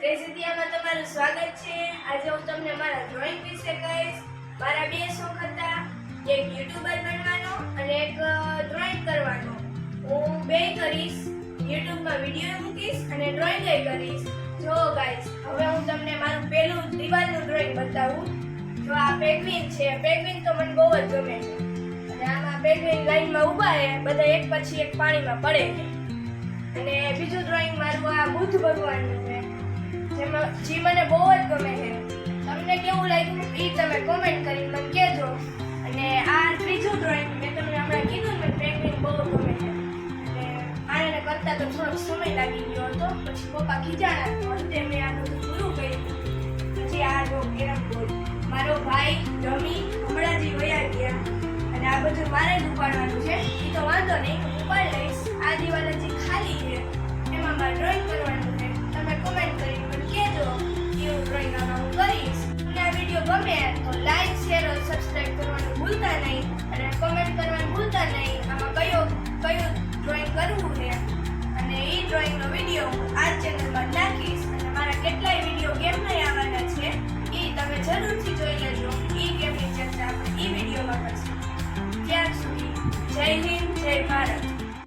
રેસિપીમાં તમારું સ્વાગત છે। આજે હું તમને મારા ડ્રોઈંગ વિશે કહીશ। મારા બે શોખ હતા, એક યુટ્યુબર બનવાનો અને એક ડ્રોઈંગ કરવાનો। હું બે કરીશ, યુટ્યુબમાં વિડિયો મૂકીશ અને ડ્રોઈંગ કરીશ। જો ગાઈસ, હવે હું તમને મારું પહેલું દિવાલનું ડ્રોઈંગ બતાવું। જો આ પેંગ્વિન છે, પેંગ્વિન તો મને બહુ જ ગમે છે અને આમાં પેંગ્વિન લાઈનમાં ઊભા છે, બધા એક પછી એક પાણીમાં પડે છે। અને બીજું ડ્રોઈંગ મારું આ બુદ્ધ ભગવાનનું છે, જે મને બહુ જ ગમે છે। તમને કેવું લાગ્યું એ તમે કોમેન્ટ કરીને મને કહેજો। અને આ ત્રીજું ડ્રોઈંગ મેં તમને હમણાં કીધું ને, પેંગ્વિન બહુ ગમે છે અને આને કરતા તો થોડોક સમય લાગી ગયો હતો, પછી પપ્પા ખીજાણા તો અંતે મેં આ બધું પૂરું કર્યું। પછી આ જો કેરમ બોર્ડ મારો ભાઈ રમી હમણાં જ વયા ગયા અને આ બધું મારે જ ઉપાડવાનું છે। એ તો વાંધો નહીં, હું ઉપાડી લઈશ। આ દિવાલ હજી ખાલી છે, એમાં મારે ડ્રોઈંગ કરવાનું છે। તમે કોમેન્ટ કરીને મને કહેજો કેવું ડ્રોઈંગ આમાં હું કરીશ। તમને આ વિડીયો ગમે તો લાઈક, શેર અને સબસ્ક્રાઇબ કરવાનું ભૂલતા નહીં અને કોમેન્ટ કરવાનું ભૂલતા નહીં આમાં કયું ડ્રોઈંગ કરવું છે। અને એ ડ્રોઈંગનો વિડીયો હું આ ચેનલમાં નાખીશ અને મારા કેટલાય વિડીયો ગેમના આવવાના છે, એ તમે જરૂરથી જોઈ લેજો। એ ગેમની ચર્ચા આપણે એ વિડીયોમાં કરશું। ત્યાં સુધી જય હિન્દ, જય ભારત।